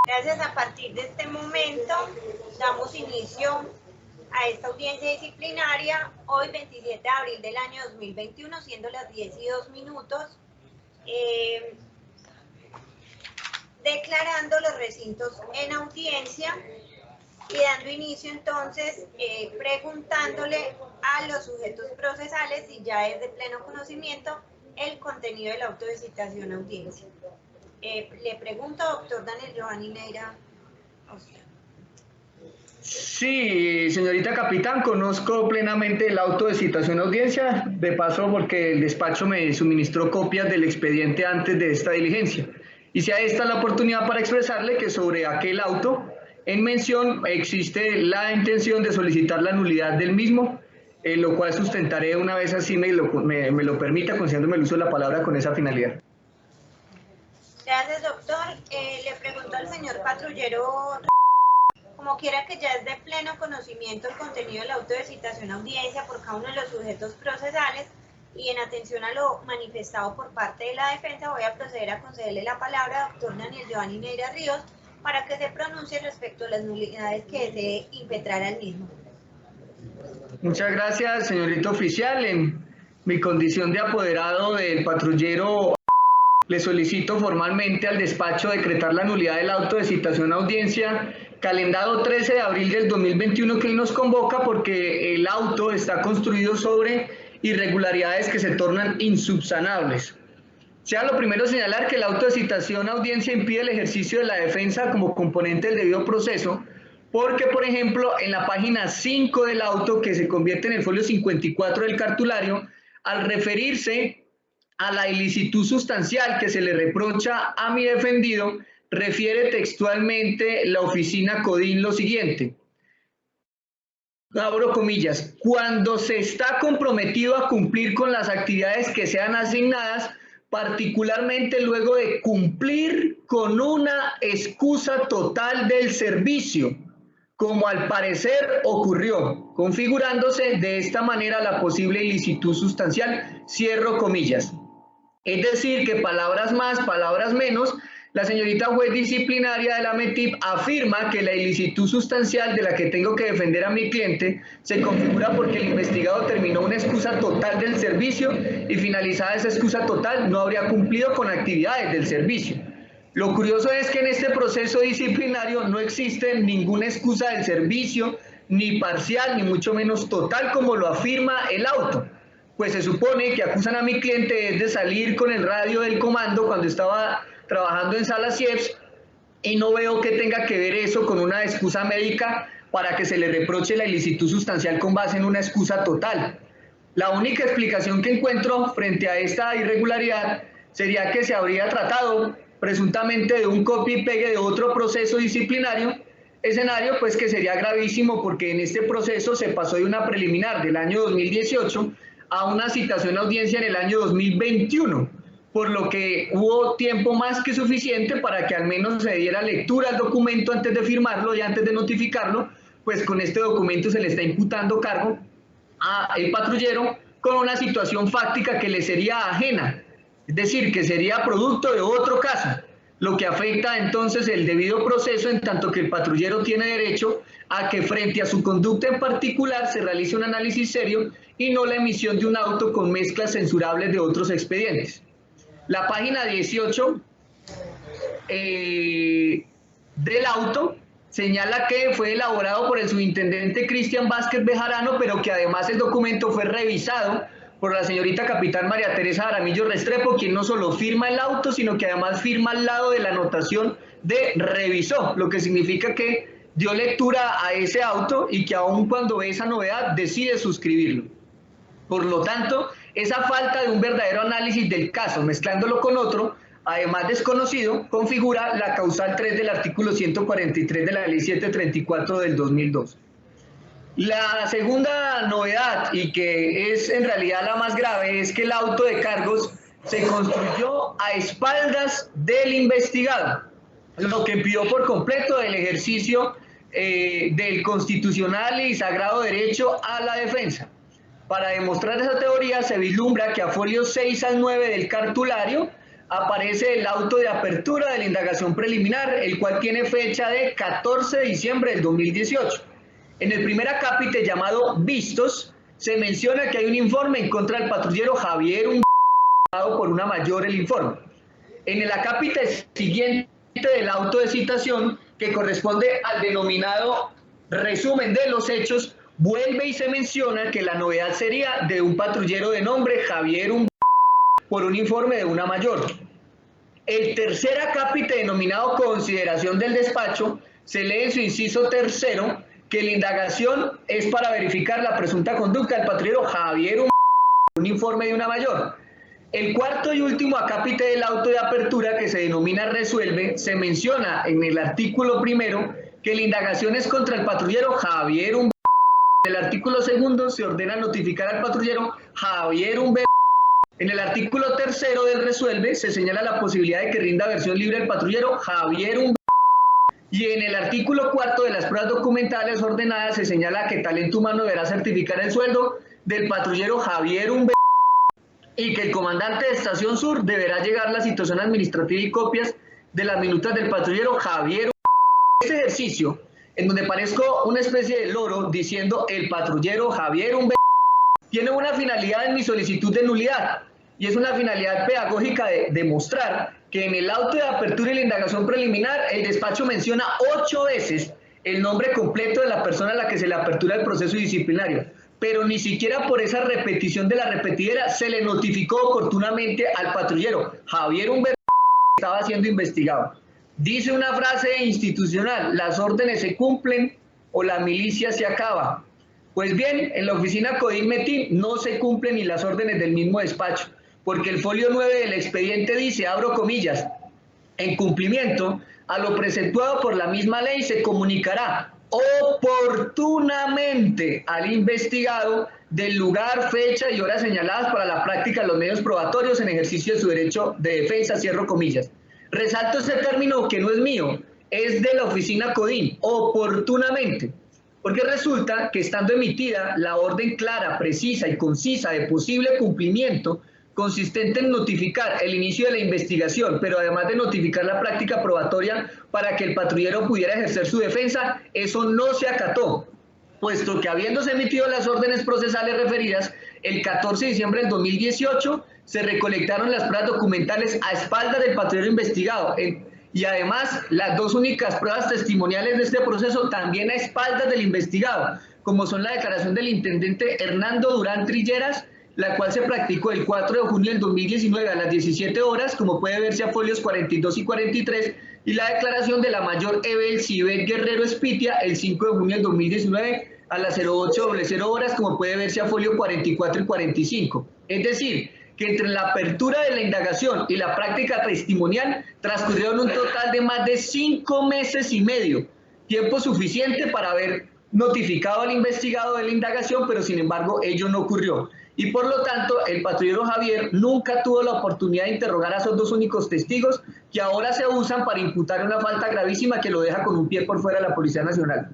Gracias. A partir de este momento damos inicio a esta audiencia disciplinaria hoy 27 de abril del año 2021, siendo las 10:02, declarando los recintos en audiencia y dando inicio entonces preguntándole a los sujetos procesales si ya es de pleno conocimiento el contenido del auto de citación a audiencia. Le pregunto, doctor Daniel Giovanni Neira. Sí, señorita capitán, conozco plenamente el auto de citación a audiencia, de paso porque el despacho me suministró copias del expediente antes de esta diligencia. Y sea esta la oportunidad para expresarle que sobre aquel auto en mención existe la intención de solicitar la nulidad del mismo, lo cual sustentaré una vez así me lo permita, concediéndome el uso de la palabra con esa finalidad. Gracias, doctor. Le pregunto al señor patrullero, como quiera que ya es de pleno conocimiento el contenido del auto de citación a audiencia por cada uno de los sujetos procesales y en atención a lo manifestado por parte de la defensa, voy a proceder a concederle la palabra al doctor Daniel Giovanni Neira Ríos para que se pronuncie respecto a las nulidades que desee impetrar al mismo. Muchas gracias, señorita oficial. En mi condición de apoderado del patrullero, le solicito formalmente al despacho decretar la nulidad del auto de citación a audiencia calendado 13 de abril del 2021 que él nos convoca porque el auto está construido sobre irregularidades que se tornan insubsanables. Sea lo primero señalar que el auto de citación a audiencia impide el ejercicio de la defensa como componente del debido proceso porque, por ejemplo, en la página 5 del auto, que se convierte en el folio 54 del cartulario, al referirse a la ilicitud sustancial que se le reprocha a mi defendido, refiere textualmente la oficina CODIN lo siguiente, abro comillas, cuando se está comprometido a cumplir con las actividades que sean asignadas, particularmente luego de cumplir con una excusa total del servicio, como al parecer ocurrió, configurándose de esta manera la posible ilicitud sustancial, cierro comillas. Es decir, que palabras más, palabras menos, la señorita juez disciplinaria de la METIP afirma que la ilicitud sustancial de la que tengo que defender a mi cliente se configura porque el investigado terminó una excusa total del servicio y finalizada esa excusa total no habría cumplido con actividades del servicio. Lo curioso es que en este proceso disciplinario no existe ninguna excusa del servicio, ni parcial, ni mucho menos total, como lo afirma el auto. Pues se supone que acusan a mi cliente de salir con el radio del comando cuando estaba trabajando en sala CIEPS y no veo que tenga que ver eso con una excusa médica para que se le reproche la ilicitud sustancial con base en una excusa total. La única explicación que encuentro frente a esta irregularidad sería que se habría tratado presuntamente de un copia y pegue de otro proceso disciplinario, escenario pues que sería gravísimo porque en este proceso se pasó de una preliminar del año 2018 a una citación a audiencia en el año 2021, por lo que hubo tiempo más que suficiente para que al menos se diera lectura al documento antes de firmarlo y antes de notificarlo, pues con este documento se le está imputando cargo al patrullero con una situación fáctica que le sería ajena, es decir, que sería producto de otro caso, lo que afecta entonces el debido proceso en tanto que el patrullero tiene derecho a que frente a su conducta en particular se realice un análisis serio y no la emisión de un auto con mezclas censurables de otros expedientes. La página 18 del auto señala que fue elaborado por el subintendente Cristian Vázquez Bejarano, pero que además el documento fue revisado por la señorita capitán María Teresa Jaramillo Restrepo, quien no solo firma el auto, sino que además firma al lado de la anotación de revisó, lo que significa que dio lectura a ese auto y que aun cuando ve esa novedad decide suscribirlo. Por lo tanto, esa falta de un verdadero análisis del caso, mezclándolo con otro, además desconocido, configura la causal 3 del artículo 143 de la ley 734 del 2002. La segunda novedad, y que es en realidad la más grave, es que el auto de cargos se construyó a espaldas del investigado, lo que impidió por completo el ejercicio del constitucional y sagrado derecho a la defensa. Para demostrar esa teoría se vislumbra que a folios 6 al 9 del cartulario aparece el auto de apertura de la indagación preliminar, el cual tiene fecha de 14 de diciembre del 2018. En el primer acápite llamado Vistos, se menciona que hay un informe en contra del patrullero Javier por una mayor el informe. En el acápite siguiente del auto de citación, que corresponde al denominado resumen de los hechos, vuelve y se menciona que la novedad sería de un patrullero de nombre Javier por un informe de una mayor. El tercer acápite, denominado consideración del despacho, se lee en su inciso tercero que la indagación es para verificar la presunta conducta del patrullero Javier un informe de una mayor. El cuarto y último acápite del auto de apertura, que se denomina resuelve, se menciona en el artículo primero que la indagación es contra el patrullero Javier En el artículo segundo se ordena notificar al patrullero Javier En el artículo tercero del resuelve se señala la posibilidad de que rinda versión libre el patrullero Javier Y en el artículo cuarto de las pruebas documentales ordenadas se señala que talento humano deberá certificar el sueldo del patrullero Javier y que el comandante de Estación Sur deberá llegar la situación administrativa y copias de las minutas del patrullero Javier. Este ejercicio, en donde parezco una especie de loro diciendo el patrullero Javier tiene una finalidad en mi solicitud de nulidad, y es una finalidad pedagógica de demostrar que en el auto de apertura y la indagación preliminar el despacho menciona 8 veces el nombre completo de la persona a la que se le apertura el proceso disciplinario, pero ni siquiera por esa repetición de la repetidera se le notificó oportunamente al patrullero Javier que estaba siendo investigado. Dice una frase institucional: las órdenes se cumplen o la milicia se acaba. Pues bien, en la oficina Codín Metín no se cumplen ni las órdenes del mismo despacho, porque el folio 9 del expediente dice, abro comillas, en cumplimiento a lo preceptuado por la misma ley se comunicará oportunamente al investigado del lugar, fecha y horas señaladas para la práctica de los medios probatorios en ejercicio de su derecho de defensa, cierro comillas. Resalto este término que no es mío, es de la oficina Codín, oportunamente, porque resulta que estando emitida la orden clara, precisa y concisa de posible cumplimiento, consistente en notificar el inicio de la investigación, pero además de notificar la práctica probatoria para que el patrullero pudiera ejercer su defensa, eso no se acató, puesto que habiéndose emitido las órdenes procesales referidas, el 14 de diciembre del 2018 se recolectaron las pruebas documentales a espaldas del patrullero investigado, y además las dos únicas pruebas testimoniales de este proceso también a espaldas del investigado, como son la declaración del intendente Hernando Durán Trilleras, la cual se practicó el 4 de junio del 2019 a las 17 horas, como puede verse a folios 42 y 43, y la declaración de la mayor Ebel Cibet Guerrero Espitia el 5 de junio del 2019 a las 08:00 horas, como puede verse a folio 44 y 45. Es decir, que entre la apertura de la indagación y la práctica testimonial transcurrieron un total de más de 5 meses y medio, tiempo suficiente para haber notificado al investigado de la indagación, pero sin embargo ello no ocurrió. Y por lo tanto, el patrullero Javier nunca tuvo la oportunidad de interrogar a esos dos únicos testigos que ahora se usan para imputar una falta gravísima que lo deja con un pie por fuera de la Policía Nacional.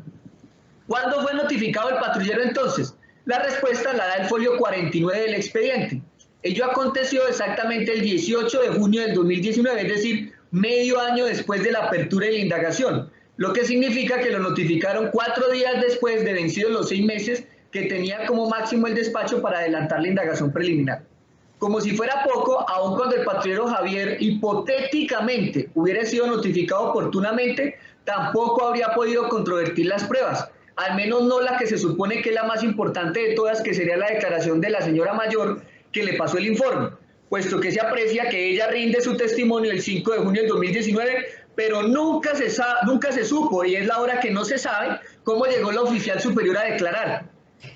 ¿Cuándo fue notificado el patrullero entonces? La respuesta la da el folio 49 del expediente. Ello aconteció exactamente el 18 de junio del 2019, es decir, medio año después de la apertura de la indagación, lo que significa que lo notificaron 4 días después de vencidos los 6 meses que tenía como máximo el despacho para adelantar la indagación preliminar. Como si fuera poco, aun cuando el patrullero Javier hipotéticamente hubiera sido notificado oportunamente, tampoco habría podido controvertir las pruebas, al menos no la que se supone que es la más importante de todas, que sería la declaración de la señora mayor que le pasó el informe, puesto que se aprecia que ella rinde su testimonio el 5 de junio del 2019, pero nunca se supo, y es la hora que no se sabe, cómo llegó la oficial superior a declarar.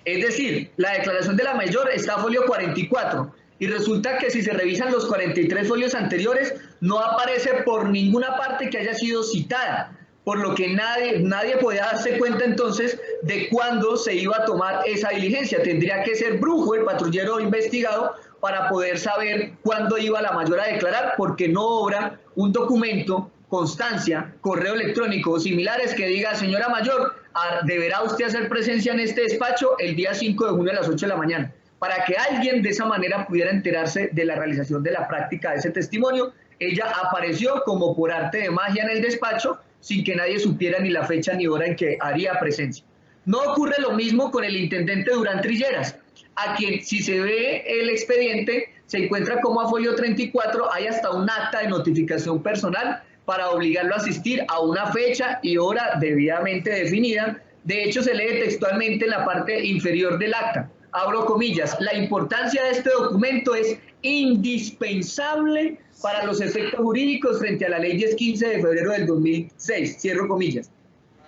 Es decir, la declaración de la mayor está a folio 44, y resulta que si se revisan los 43 folios anteriores, no aparece por ninguna parte que haya sido citada, por lo que nadie podía darse cuenta entonces de cuándo se iba a tomar esa diligencia. Tendría que ser brujo el patrullero investigado para poder saber cuándo iba la mayor a declarar, porque no obra un documento, constancia, correo electrónico o similares que diga, señora mayor, deberá usted hacer presencia en este despacho el día 5 de junio a las 8 de la mañana, para que alguien de esa manera pudiera enterarse de la realización de la práctica de ese testimonio ella apareció como por arte de magia en el despacho sin que nadie supiera ni la fecha ni hora en que haría presencia. No ocurre lo mismo con el intendente Durán Trilleras, a quien, si se ve el expediente, se encuentra como a folio 34, hay hasta un acta de notificación personal para obligarlo a asistir a una fecha y hora debidamente definida. De hecho, se lee textualmente en la parte inferior del acta, abro comillas, la importancia de este documento es indispensable para los efectos jurídicos frente a la ley 1015 de febrero del 2006, cierro comillas.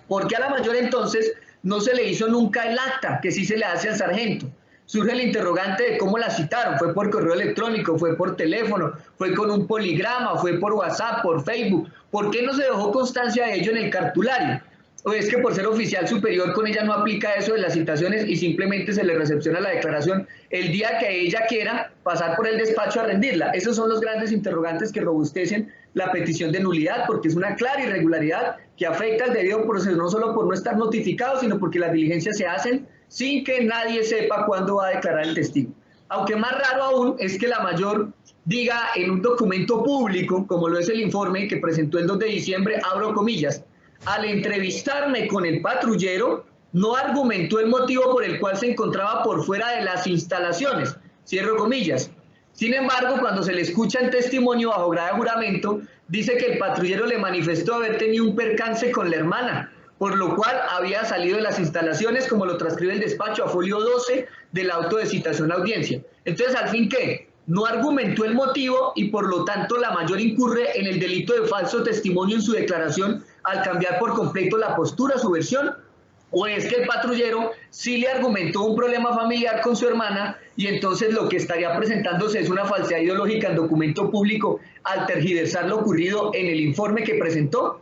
Porque a la mayor entonces no se le hizo nunca el acta, que sí se le hace al sargento? Surge el interrogante de cómo la citaron, fue por correo electrónico, fue por teléfono, fue con un poligrama, fue por WhatsApp, por Facebook. ¿Por qué no se dejó constancia de ello en el cartulario? ¿O es que por ser oficial superior con ella no aplica eso de las citaciones y simplemente se le recepciona la declaración el día que ella quiera pasar por el despacho a rendirla? Esos son los grandes interrogantes que robustecen la petición de nulidad, porque es una clara irregularidad que afecta al debido proceso, no solo por no estar notificado, sino porque las diligencias se hacen sin que nadie sepa cuándo va a declarar el testigo. Aunque más raro aún es que la mayor diga en un documento público, como lo es el informe que presentó el 2 de diciembre, abro comillas, al entrevistarme con el patrullero, no argumentó el motivo por el cual se encontraba por fuera de las instalaciones, cierro comillas. Sin embargo, cuando se le escucha en testimonio bajo grave juramento, dice que el patrullero le manifestó haber tenido un percance con la hermana, por lo cual había salido de las instalaciones, como lo transcribe el despacho a folio 12 del auto de citación a audiencia. Entonces, ¿al fin qué? No argumentó el motivo y por lo tanto la mayor incurre en el delito de falso testimonio en su declaración al cambiar por completo la postura, su versión. ¿O es que el patrullero sí le argumentó un problema familiar con su hermana y entonces lo que estaría presentándose es una falsedad ideológica en documento público al tergiversar lo ocurrido en el informe que presentó?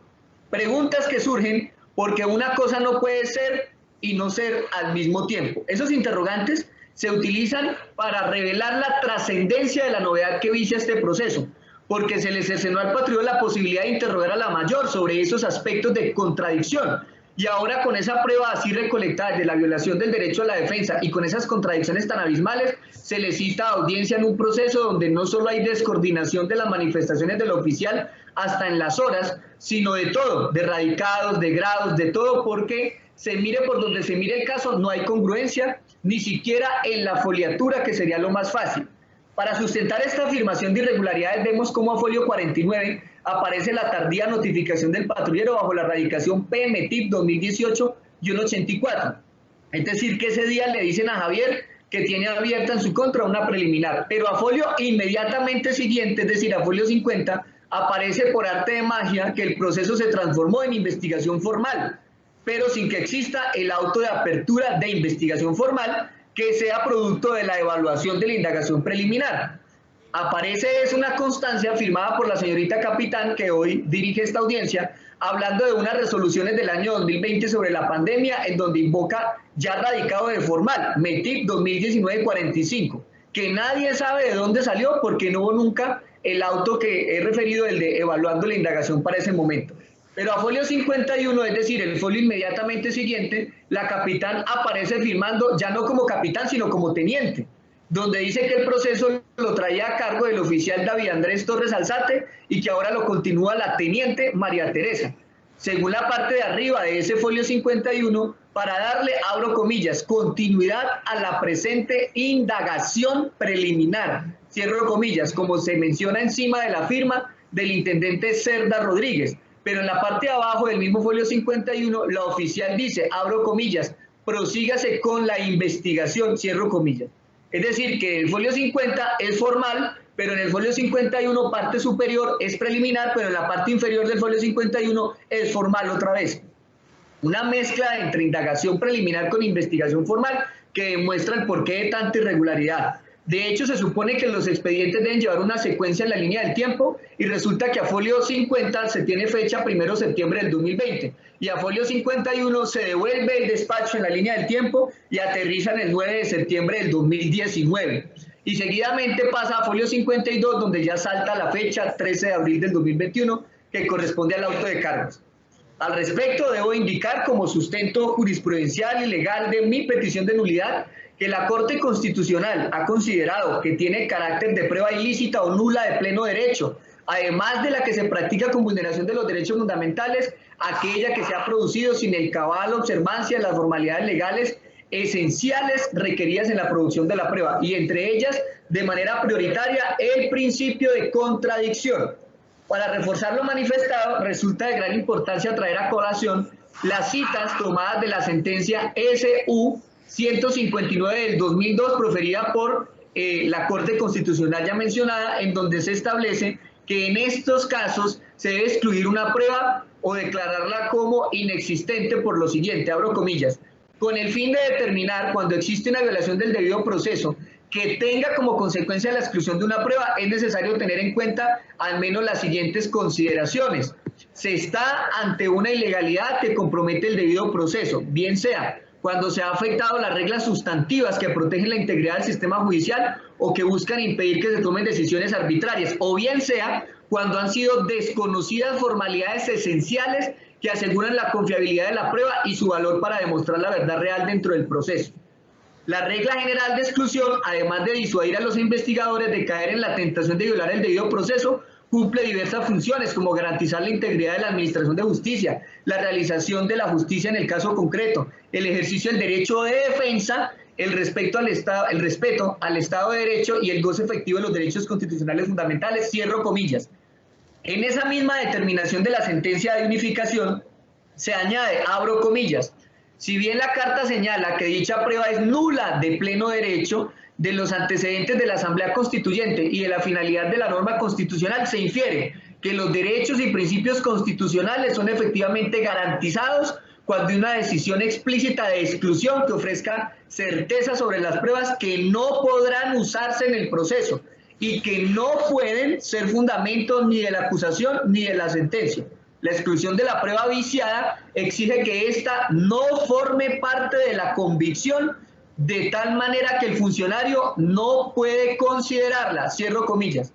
Preguntas que surgen porque una cosa no puede ser y no ser al mismo tiempo. Esos interrogantes se utilizan para revelar la trascendencia de la novedad que vicia este proceso, porque se le cercenó al patrullero la posibilidad de interrogar a la mayor sobre esos aspectos de contradicción. Y ahora con esa prueba así recolectada de la violación del derecho a la defensa y con esas contradicciones tan abismales, se le cita a audiencia en un proceso donde no solo hay descoordinación de las manifestaciones del oficial hasta en las horas, sino de todo, de radicados, de grados, de todo, porque se mire por donde se mire el caso, no hay congruencia, ni siquiera en la foliatura, que sería lo más fácil. Para sustentar esta afirmación de irregularidades, vemos cómo a folio 49 aparece la tardía notificación del patrullero bajo la radicación PMTIP 2018-84. Es decir, que ese día le dicen a Javier que tiene abierta en su contra una preliminar, pero a folio inmediatamente siguiente, es decir, a folio 50, aparece por arte de magia que el proceso se transformó en investigación formal, pero sin que exista el auto de apertura de investigación formal que sea producto de la evaluación de la indagación preliminar. Aparece es una constancia firmada por la señorita capitán que hoy dirige esta audiencia, hablando de unas resoluciones del año 2020 sobre la pandemia, en donde invoca ya radicado de formal, METIP 2019-45, que nadie sabe de dónde salió porque no hubo nunca el auto que he referido, el de evaluando la indagación para ese momento. Pero a folio 51, es decir, el folio inmediatamente siguiente, la capitán aparece firmando ya no como capitán, sino como teniente, donde dice que el proceso lo traía a cargo del oficial David Andrés Torres Alzate y que ahora lo continúa la teniente María Teresa. Según la parte de arriba de ese folio 51, para darle, abro comillas, continuidad a la presente indagación preliminar, cierro comillas, como se menciona encima de la firma del intendente Cerda Rodríguez. Pero en la parte de abajo del mismo folio 51, la oficial dice, abro comillas, prosígase con la investigación, cierro comillas. Es decir, que el folio 50 es formal, pero en el folio 51, parte superior, es preliminar, pero en la parte inferior del folio 51 es formal otra vez. Una mezcla entre indagación preliminar con investigación formal que demuestra el porqué de tanta irregularidad. De hecho, se supone que los expedientes deben llevar una secuencia en la línea del tiempo y resulta que a folio 50 se tiene fecha 1 de septiembre del 2020 y a folio 51 se devuelve el despacho en la línea del tiempo y aterriza en el 9 de septiembre del 2019. Y seguidamente pasa a folio 52 donde ya salta la fecha 13 de abril del 2021 que corresponde al auto de cargos. Al respecto, debo indicar como sustento jurisprudencial y legal de mi petición de nulidad que la Corte Constitucional ha considerado que tiene carácter de prueba ilícita o nula de pleno derecho, además de la que se practica con vulneración de los derechos fundamentales, aquella que se ha producido sin el cabal observancia de las formalidades legales esenciales requeridas en la producción de la prueba, y entre ellas, de manera prioritaria, el principio de contradicción. Para reforzar lo manifestado, resulta de gran importancia traer a colación las citas tomadas de la sentencia SU 159 del 2002, proferida por la Corte Constitucional ya mencionada, en donde se establece que en estos casos se debe excluir una prueba o declararla como inexistente por lo siguiente, abro comillas, con el fin de determinar cuando existe una violación del debido proceso que tenga como consecuencia la exclusión de una prueba, es necesario tener en cuenta al menos las siguientes consideraciones. Se está ante una ilegalidad que compromete el debido proceso, bien sea cuando se ha afectado las reglas sustantivas que protegen la integridad del sistema judicial o que buscan impedir que se tomen decisiones arbitrarias, o bien sea cuando han sido desconocidas formalidades esenciales que aseguran la confiabilidad de la prueba y su valor para demostrar la verdad real dentro del proceso. La regla general de exclusión, además de disuadir a los investigadores de caer en la tentación de violar el debido proceso, cumple diversas funciones como garantizar la integridad de la administración de justicia, la realización de la justicia en el caso concreto, el ejercicio del derecho de defensa, el respeto al Estado de Derecho y el goce efectivo de los derechos constitucionales fundamentales, cierro comillas. En esa misma determinación de la sentencia de unificación se añade, abro comillas, si bien la carta señala que dicha prueba es nula de pleno derecho, de los antecedentes de la Asamblea Constituyente y de la finalidad de la norma constitucional se infiere que los derechos y principios constitucionales son efectivamente garantizados cuando hay una decisión explícita de exclusión que ofrezca certeza sobre las pruebas que no podrán usarse en el proceso y que no pueden ser fundamentos ni de la acusación ni de la sentencia. La exclusión de la prueba viciada exige que ésta no forme parte de la convicción de tal manera que el funcionario no puede considerarla, cierro comillas.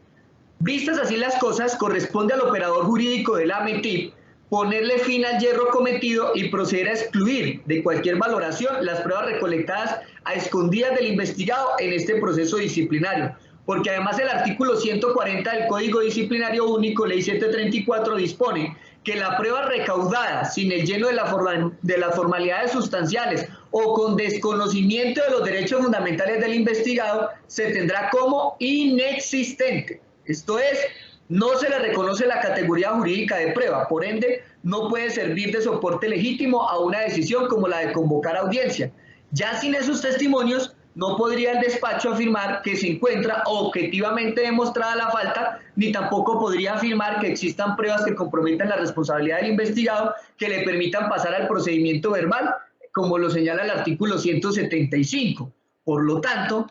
Vistas así las cosas, corresponde al operador jurídico de la AMETIP ponerle fin al yerro cometido y proceder a excluir de cualquier valoración las pruebas recolectadas a escondidas del investigado en este proceso disciplinario, porque además el artículo 140 del Código Disciplinario Único, Ley 734, dispone que la prueba recaudada sin el lleno de las formalidades sustanciales o con desconocimiento de los derechos fundamentales del investigado se tendrá como inexistente. Esto es, no se le reconoce la categoría jurídica de prueba, por ende, no puede servir de soporte legítimo a una decisión como la de convocar audiencia. Ya sin esos testimonios, no podría el despacho afirmar que se encuentra objetivamente demostrada la falta, ni tampoco podría afirmar que existan pruebas que comprometan la responsabilidad del investigado que le permitan pasar al procedimiento verbal, como lo señala el artículo 175. Por lo tanto,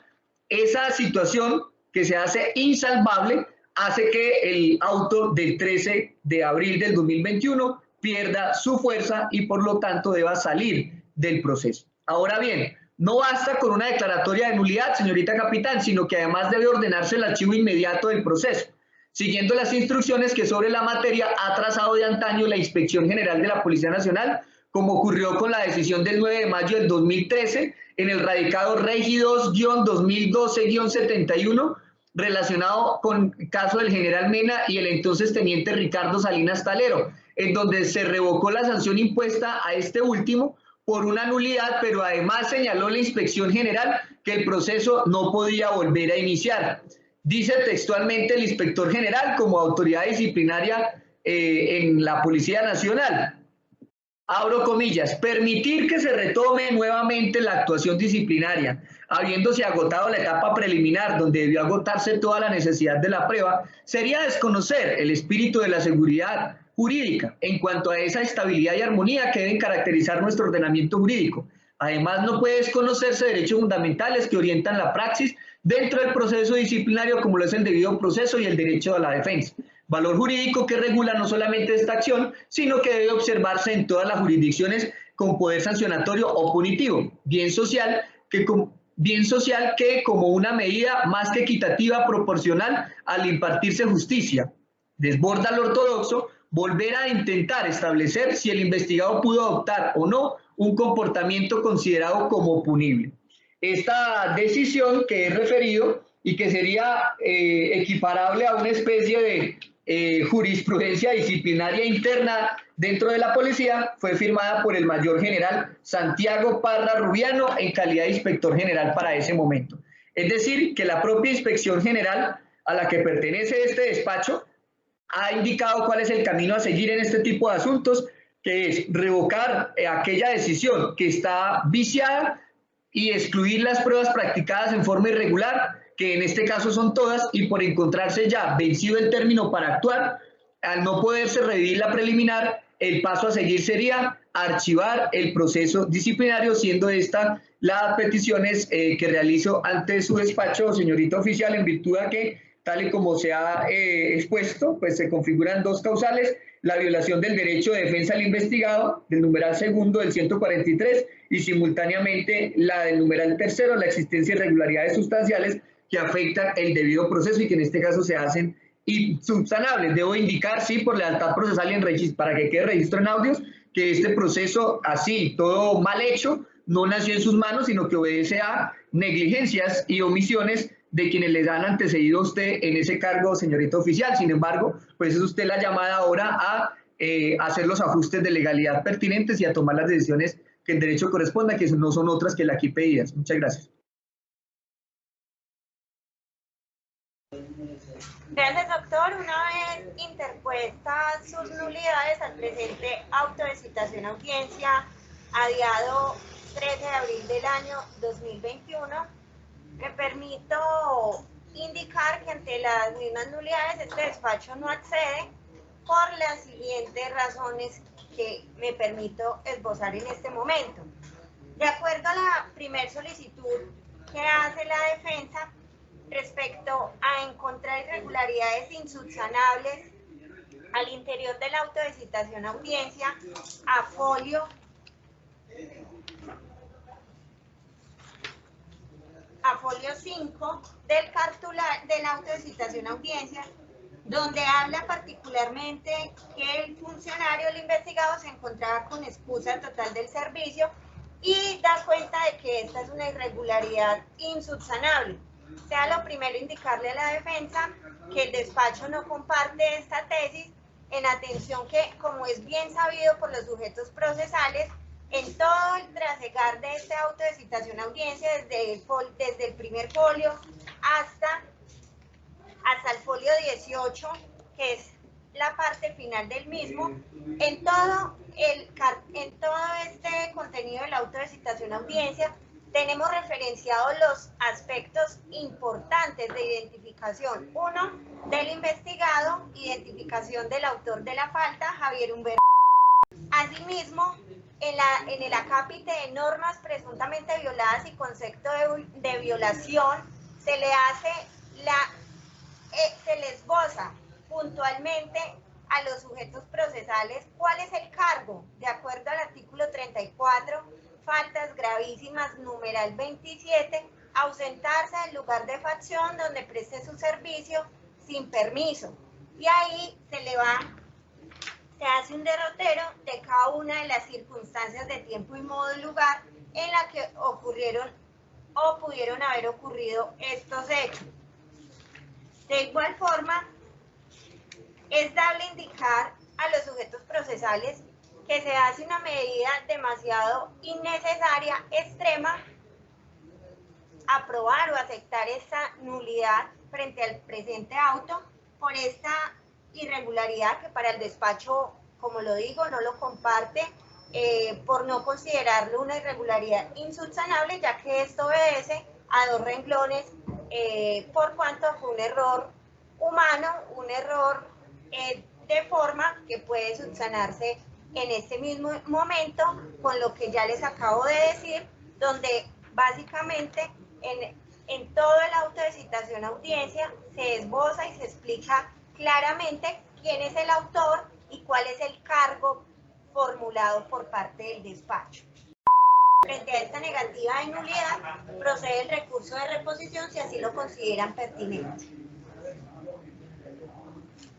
esa situación que se hace insalvable hace que el auto del 13 de abril del 2021 pierda su fuerza y por lo tanto deba salir del proceso. Ahora bien, no basta con una declaratoria de nulidad, señorita capitán, sino que además debe ordenarse el archivo inmediato del proceso, siguiendo las instrucciones que sobre la materia ha trazado de antaño la Inspección General de la Policía Nacional, como ocurrió con la decisión del 9 de mayo del 2013 en el radicado Regi 2-2012-71, relacionado con el caso del general Mena y el entonces teniente Ricardo Salinas Talero, en donde se revocó la sanción impuesta a este último por una nulidad, pero además señaló la Inspección General que el proceso no podía volver a iniciar. Dice textualmente el Inspector General como autoridad disciplinaria en la Policía Nacional. Abro comillas, permitir que se retome nuevamente la actuación disciplinaria, habiéndose agotado la etapa preliminar donde debió agotarse toda la necesidad de la prueba, sería desconocer el espíritu de la seguridad jurídica en cuanto a esa estabilidad y armonía que deben caracterizar nuestro ordenamiento jurídico. Además, no puede desconocerse derechos fundamentales que orientan la praxis dentro del proceso disciplinario, como lo es el debido proceso y el derecho a la defensa. Valor jurídico que regula no solamente esta acción, sino que debe observarse en todas las jurisdicciones con poder sancionatorio o punitivo, bien social que como una medida más que equitativa proporcional al impartirse justicia. Desborda lo ortodoxo volver a intentar establecer si el investigado pudo adoptar o no un comportamiento considerado como punible. Esta decisión que he referido y que sería equiparable a una especie de jurisprudencia disciplinaria interna dentro de la policía fue firmada por el mayor general Santiago Parra Rubiano en calidad de inspector general para ese momento. Es decir, que la propia inspección general a la que pertenece este despacho ha indicado cuál es el camino a seguir en este tipo de asuntos, que es revocar aquella decisión que está viciada y excluir las pruebas practicadas en forma irregular, que en este caso son todas, y por encontrarse ya vencido el término para actuar, al no poderse revivir la preliminar, el paso a seguir sería archivar el proceso disciplinario, siendo esta las peticiones que realizo ante su despacho, señorita oficial, en virtud de que, tal y como se ha expuesto, pues se configuran dos causales: la violación del derecho de defensa al investigado, del numeral segundo del 143, y simultáneamente la del numeral tercero, la existencia de irregularidades sustanciales que afectan el debido proceso y que en este caso se hacen insubsanables. Debo indicar, sí, por lealtad procesal y en registro, para que quede registro en audios, que este proceso, así, todo mal hecho, no nació en sus manos, sino que obedece a negligencias y omisiones de quienes les han antecedido a usted en ese cargo, señorita oficial. Sin embargo, pues es usted la llamada ahora a hacer los ajustes de legalidad pertinentes y a tomar las decisiones que el derecho corresponda, que no son otras que las aquí pedidas. Muchas gracias. Gracias, doctor. Una vez interpuestas sus nulidades al presente auto de citación a audiencia, adiado 13 de abril del año 2021, me permito indicar que ante las mismas nulidades este despacho no accede por las siguientes razones que me permito esbozar en este momento. De acuerdo a la primer solicitud que hace la defensa respecto a encontrar irregularidades insubsanables al interior del auto de citación a audiencia, a folio 5 del auto de citación a audiencia, donde habla particularmente que el funcionario, el investigado, se encontraba con excusa total del servicio y da cuenta de que esta es una irregularidad insubsanable. Sea lo primero indicarle a la defensa que el despacho no comparte esta tesis, en atención que, como es bien sabido por los sujetos procesales, en todo el trasegar de este auto de citación a audiencia, desde el primer folio hasta el folio 18, que es la parte final del mismo, en todo este contenido del auto de citación a audiencia, tenemos referenciados los aspectos importantes de identificación. Uno, del investigado, identificación del autor de la falta, Javier Humberto. Asimismo, en el acápite de normas presuntamente violadas y concepto de violación, se le hace se le esboza puntualmente a los sujetos procesales cuál es el cargo, de acuerdo al artículo 34, faltas gravísimas, numeral 27, ausentarse del lugar de facción donde preste su servicio sin permiso. Y ahí se hace un derrotero de cada una de las circunstancias de tiempo y modo y lugar en la que ocurrieron o pudieron haber ocurrido estos hechos. De igual forma, es dable indicar a los sujetos procesales que se hace una medida demasiado innecesaria, extrema, aprobar o aceptar esta nulidad frente al presente auto por esta irregularidad que para el despacho, como lo digo, no lo comparte, por no considerarlo una irregularidad insubsanable, ya que esto obedece a dos renglones, por cuanto fue un error humano, un error de forma que puede subsanarse en este mismo momento, con lo que ya les acabo de decir, donde básicamente en todo el auto de citación a audiencia se esboza y se explica claramente quién es el autor y cuál es el cargo formulado por parte del despacho. Frente a esta negativa de nulidad, procede el recurso de reposición si así lo consideran pertinente.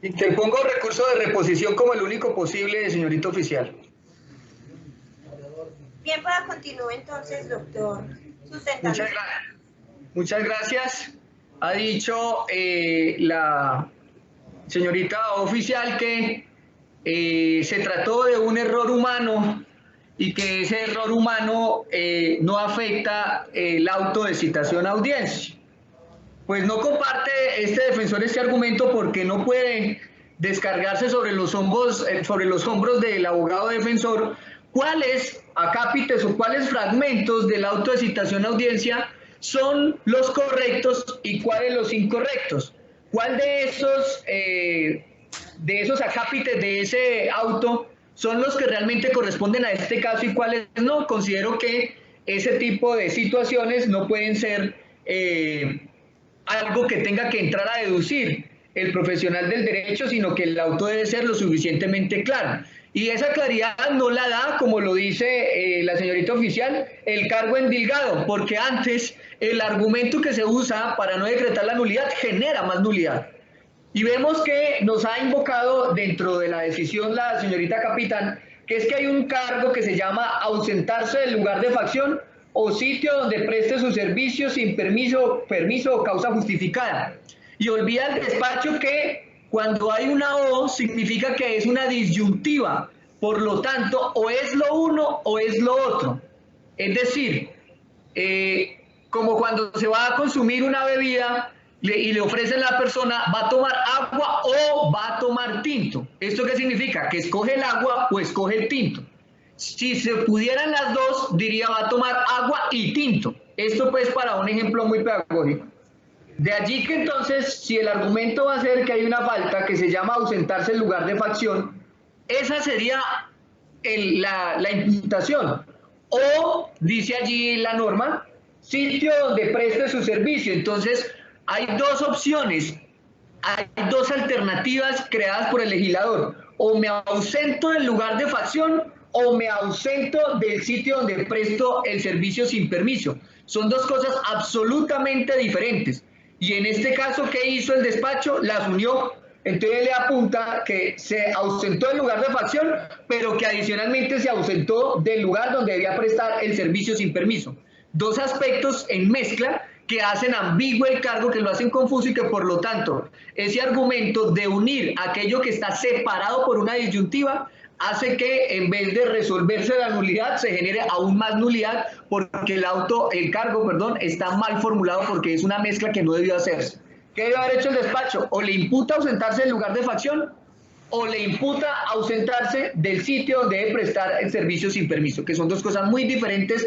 Interpongo recurso de reposición como el único posible, señorita oficial. Bien, para continuar entonces, doctor. Muchas gracias. Ha dicho la señorita oficial, que se trató de un error humano y que ese error humano no afecta el auto de citación a audiencia. Pues no comparte este defensor este argumento porque no puede descargarse sobre los hombros del abogado defensor cuáles acápites o cuáles fragmentos del auto de citación a audiencia son los correctos y cuáles los incorrectos. ¿Cuál de esos acápites de ese auto son los que realmente corresponden a este caso y cuáles no? Considero que ese tipo de situaciones no pueden ser algo que tenga que entrar a deducir el profesional del derecho, sino que el auto debe ser lo suficientemente claro. Y esa claridad no la da, como lo dice la señorita oficial, el cargo endilgado, porque antes el argumento que se usa para no decretar la nulidad genera más nulidad. Y vemos que nos ha invocado dentro de la decisión la señorita capitán, que es que hay un cargo que se llama ausentarse del lugar de facción o sitio donde preste su servicio sin permiso o causa justificada. Y olvida el despacho que cuando hay una O significa que es una disyuntiva, por lo tanto, o es lo uno o es lo otro. Es decir, como cuando se va a consumir una bebida y le ofrecen a la persona, ¿va a tomar agua o va a tomar tinto? ¿Esto qué significa? Que escoge el agua o escoge el tinto. Si se pudieran las dos, diría va a tomar agua y tinto. Esto pues para un ejemplo muy pedagógico. De allí que entonces, si el argumento va a ser que hay una falta que se llama ausentarse en lugar de facción, esa sería la imputación. O, dice allí la norma, sitio donde preste su servicio. Entonces, hay dos opciones, hay dos alternativas creadas por el legislador. O me ausento del lugar de facción o me ausento del sitio donde presto el servicio sin permiso. Son dos cosas absolutamente diferentes. Y en este caso, ¿qué hizo el despacho? Las unió. Entonces le apunta que se ausentó del lugar de facción, pero que adicionalmente se ausentó del lugar donde debía prestar el servicio sin permiso. Dos aspectos en mezcla que hacen ambiguo el cargo, que lo hacen confuso y que por lo tanto ese argumento de unir aquello que está separado por una disyuntiva hace que en vez de resolverse la nulidad se genere aún más nulidad porque el cargo, está mal formulado porque es una mezcla que no debió hacerse. ¿Qué debe haber hecho el despacho? O le imputa ausentarse del lugar de facción o le imputa ausentarse del sitio donde debe prestar el servicio sin permiso, que son dos cosas muy diferentes,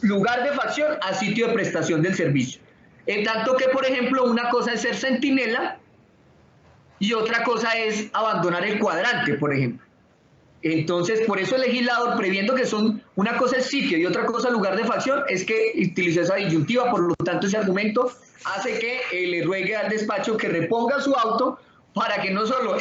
lugar de facción a sitio de prestación del servicio. En tanto que, por ejemplo, una cosa es ser centinela y otra cosa es abandonar el cuadrante, por ejemplo. Entonces, por eso el legislador, previendo que una cosa es sitio y otra cosa lugar de facción, es que utilizó esa disyuntiva. Por lo tanto, ese argumento hace que le ruegue al despacho que reponga su auto para que no solo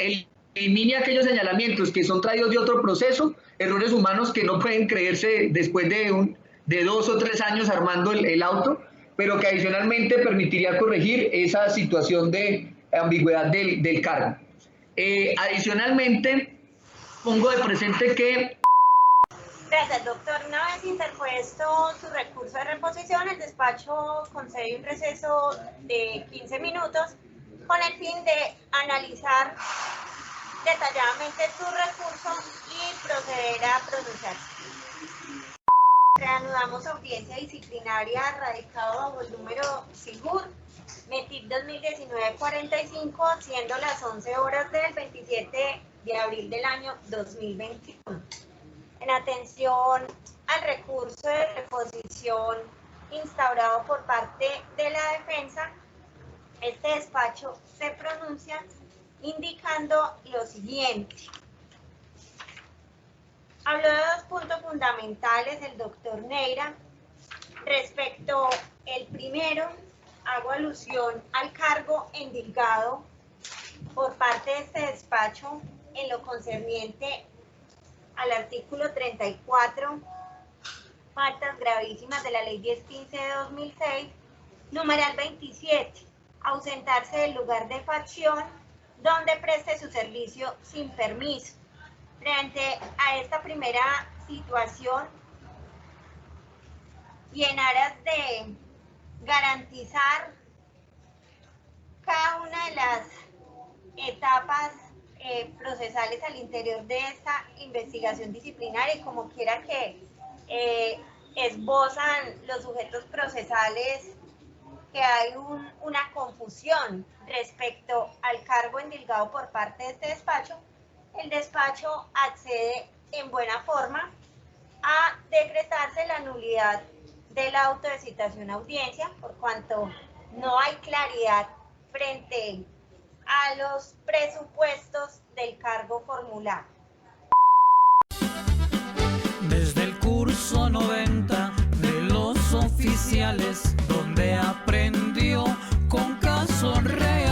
elimine aquellos señalamientos que son traídos de otro proceso, errores humanos que no pueden creerse después de 2 o 3 años armando el auto, pero que adicionalmente permitiría corregir esa situación de ambigüedad del cargo. Adicionalmente, pongo de presente que... Gracias, doctor. Una vez interpuesto su recurso de reposición, el despacho concede un receso de 15 minutos con el fin de analizar detalladamente su recurso y proceder a pronunciarse. Reanudamos audiencia disciplinaria radicado bajo el número SIGUR METIP 2019-45, siendo las 11 horas del 27 de abril del año 2021. En atención al recurso de reposición instaurado por parte de la defensa, este despacho se pronuncia indicando lo siguiente. Habló de dos puntos fundamentales el doctor Neira. Respecto el primero, hago alusión al cargo endilgado por parte de este despacho en lo concerniente al artículo 34, faltas gravísimas de la ley 1015 de 2006, numeral 27, ausentarse del lugar de facción donde preste su servicio sin permiso. Frente a esta primera situación y en aras de garantizar cada una de las etapas procesales al interior de esta investigación disciplinaria y como quiera que esbozan los sujetos procesales que hay una confusión respecto al cargo endilgado por parte de este despacho, el despacho accede en buena forma a decretarse la nulidad del auto de citación a audiencia, por cuanto no hay claridad frente a los presupuestos del cargo formulado. Desde el curso 90 de los oficiales, donde aprendió con casos reales